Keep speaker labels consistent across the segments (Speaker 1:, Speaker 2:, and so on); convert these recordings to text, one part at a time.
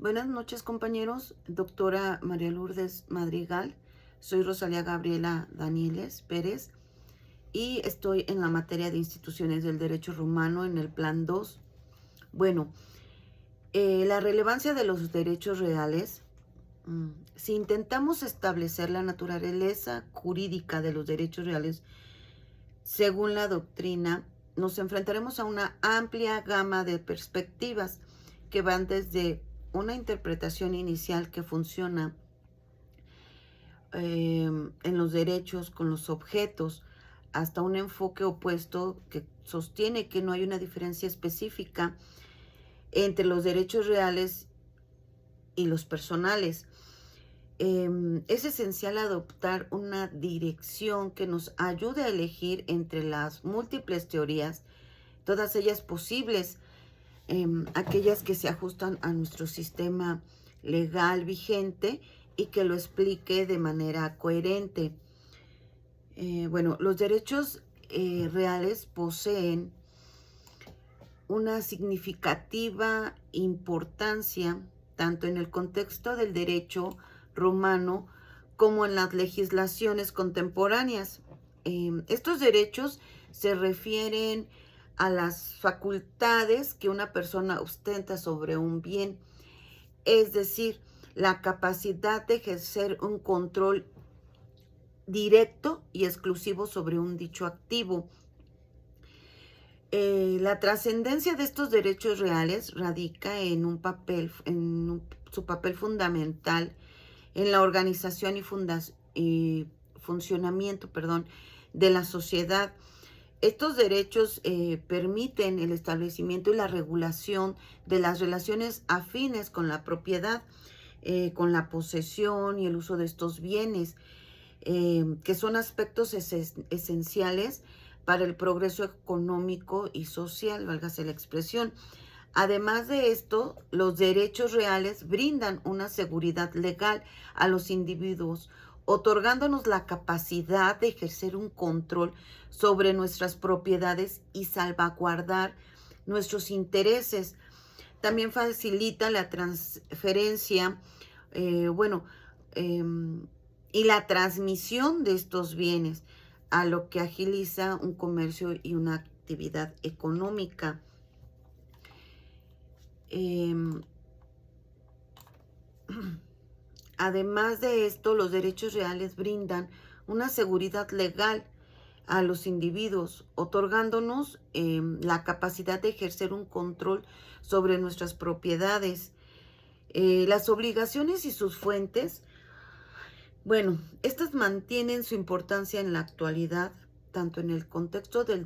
Speaker 1: Buenas noches, compañeros. Doctora María Lourdes Madrigal. Soy Rosalía Gabriela Danieles Pérez y estoy en la materia de instituciones del derecho romano en el plan 2. Bueno, la relevancia de los derechos reales. Si intentamos establecer la naturaleza jurídica de los derechos reales según la doctrina, nos enfrentaremos a una amplia gama de perspectivas que van desde una interpretación inicial que funciona en los derechos con los objetos, hasta un enfoque opuesto que sostiene que no hay una diferencia específica entre los derechos reales y los personales. Es esencial adoptar una dirección que nos ayude a elegir entre las múltiples teorías, todas ellas posibles, aquellas que se ajustan a nuestro sistema legal vigente y que lo explique de manera coherente. Bueno, los derechos reales poseen una significativa importancia tanto en el contexto del derecho romano como en las legislaciones contemporáneas. Estos derechos se refieren a las facultades que una persona ostenta sobre un bien, es decir, la capacidad de ejercer un control directo y exclusivo sobre un dicho activo. La trascendencia de estos derechos reales radica en su papel fundamental en la organización y funcionamiento, de la sociedad. Estos derechos permiten el establecimiento y la regulación de las relaciones afines con la propiedad, con la posesión y el uso de estos bienes, que son aspectos esenciales para el progreso económico y social, válgase la expresión. Además de esto, los derechos reales brindan una seguridad legal a los individuos, otorgándonos la capacidad de ejercer un control sobre nuestras propiedades y salvaguardar nuestros intereses. También facilita la transferencia, eh, bueno, eh, y la transmisión de estos bienes, a lo que agiliza un comercio y una actividad económica. Eh, Además de esto, los derechos reales brindan una seguridad legal a los individuos, otorgándonos la capacidad de ejercer un control sobre nuestras propiedades. Las obligaciones y sus fuentes, bueno, estas mantienen su importancia en la actualidad, tanto en el contexto del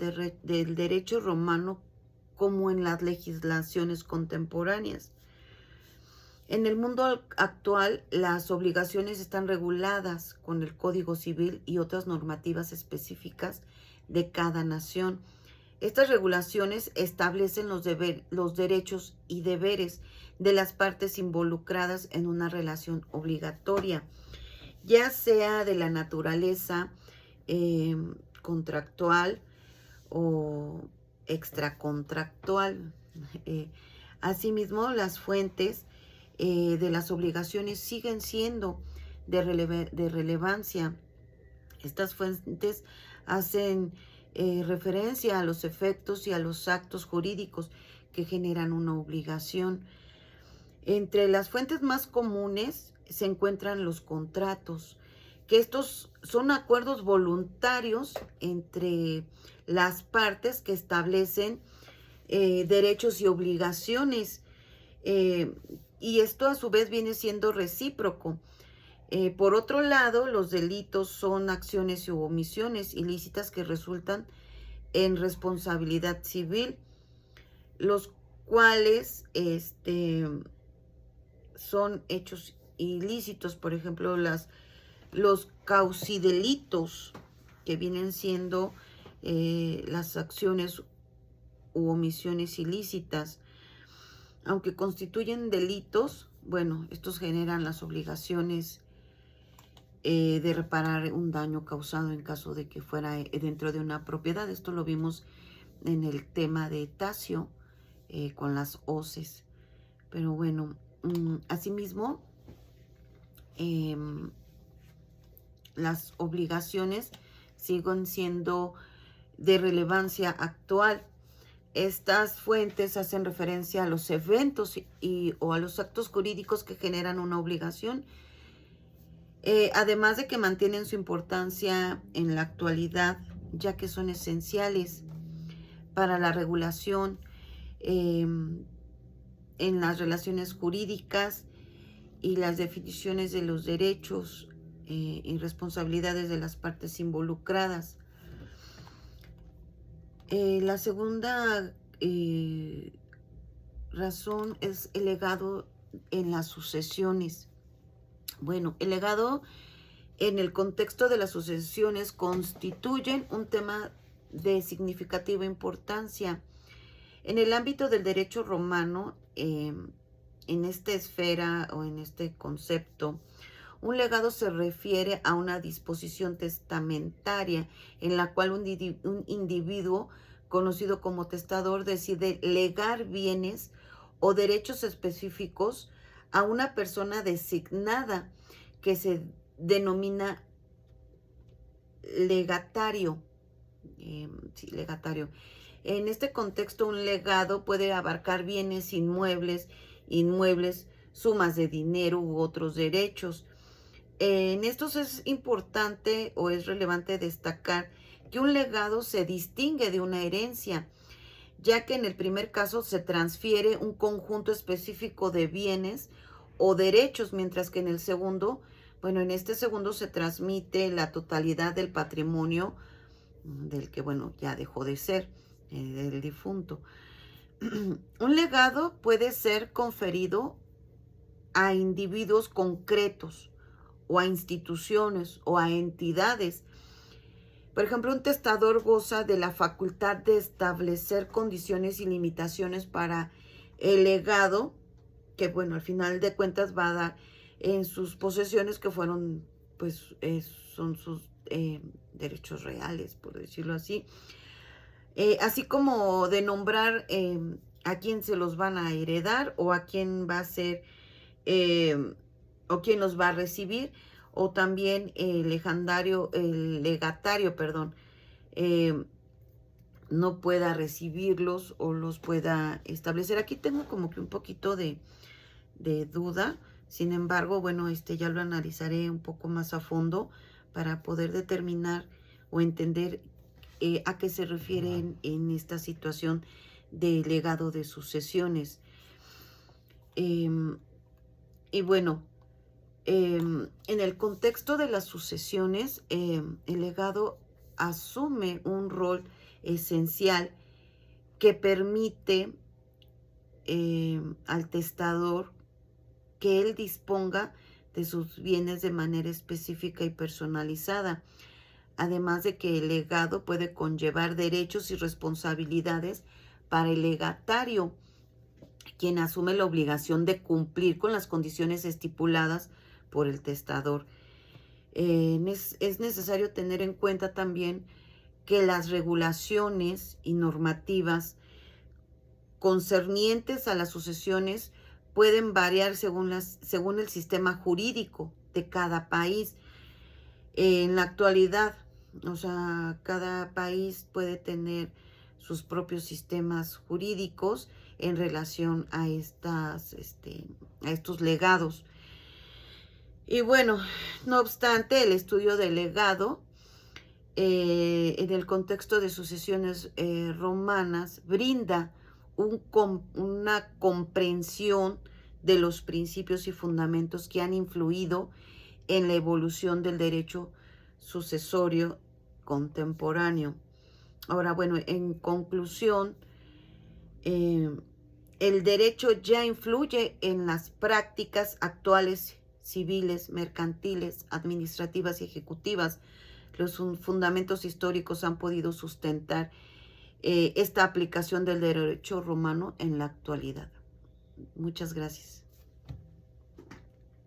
Speaker 1: derecho romano como en las legislaciones contemporáneas. En el mundo actual, las obligaciones están reguladas con el Código Civil y otras normativas específicas de cada nación. Estas regulaciones establecen los derechos y deberes de las partes involucradas en una relación obligatoria, ya sea de la naturaleza contractual o extracontractual. Eh, Asimismo, las fuentes de las obligaciones siguen siendo de relevancia. Estas fuentes hacen referencia a los efectos y a los actos jurídicos que generan una obligación. Entre las fuentes más comunes se encuentran los contratos, que estos son acuerdos voluntarios entre las partes que establecen derechos y obligaciones. Y esto a su vez viene siendo recíproco. Por otro lado, los delitos son acciones u omisiones ilícitas que resultan en responsabilidad civil, los cuales son hechos ilícitos, por ejemplo, los causidelitos, que vienen siendo las acciones u omisiones ilícitas. Aunque constituyen delitos, bueno, estos generan las obligaciones de reparar un daño causado en caso de que fuera dentro de una propiedad. Esto lo vimos en el tema de Tasio con las hoces. Pero bueno, Asimismo, em, las obligaciones siguen siendo de relevancia actual. Estas fuentes hacen referencia a los eventos o a los actos jurídicos que generan una obligación, además de que mantienen su importancia en la actualidad, ya que son esenciales para la regulación en las relaciones jurídicas y las definiciones de los derechos y responsabilidades de las partes involucradas. La segunda razón es el legado en las sucesiones. Bueno, el legado en el contexto de las sucesiones constituyen un tema de significativa importancia. En el ámbito del derecho romano, en esta esfera o en este concepto, un legado se refiere a una disposición testamentaria en la cual un individuo conocido como testador decide legar bienes o derechos específicos a una persona designada que se denomina legatario. Sí, legatario. En este contexto, un legado puede abarcar bienes inmuebles, sumas de dinero u otros derechos. En estos es importante o es relevante destacar que un legado se distingue de una herencia, ya que en el primer caso se transfiere un conjunto específico de bienes o derechos, mientras que en el segundo, bueno, en este segundo se transmite la totalidad del patrimonio del que, bueno, ya dejó de ser, del difunto. Un legado puede ser conferido a individuos concretos o a instituciones o a entidades. Por ejemplo, un testador goza de la facultad de establecer condiciones y limitaciones para el legado, que bueno, al final de cuentas va a dar en sus posesiones que fueron, pues, son sus derechos reales, por decirlo así. Así como de nombrar a quién se los van a heredar o a quién va a ser o quién los va a recibir, o también el legatario, perdón, no pueda recibirlos o los pueda establecer. Aquí tengo como que un poquito de duda, sin embargo, bueno, ya lo analizaré un poco más a fondo para poder determinar o entender a qué se refieren en esta situación de legado de sucesiones. Y bueno, en el contexto de las sucesiones, el legado asume un rol esencial que permite al testador que él disponga de sus bienes de manera específica y personalizada. Además de que el legado puede conllevar derechos y responsabilidades para el legatario, quien asume la obligación de cumplir con las condiciones estipuladas por el testador. Es necesario tener en cuenta también que las regulaciones y normativas concernientes a las sucesiones pueden variar según el sistema jurídico de cada país. En la actualidad, o sea, cada país puede tener sus propios sistemas jurídicos en relación a estos legados. Y bueno, no obstante, el estudio del legado en el contexto de sucesiones romanas brinda una comprensión de los principios y fundamentos que han influido en la evolución del derecho sucesorio contemporáneo. Ahora, bueno, en conclusión, el derecho ya influye en las prácticas actuales civiles, mercantiles, administrativas y ejecutivas. Los fundamentos históricos han podido sustentar esta aplicación del derecho romano en la actualidad. Muchas gracias.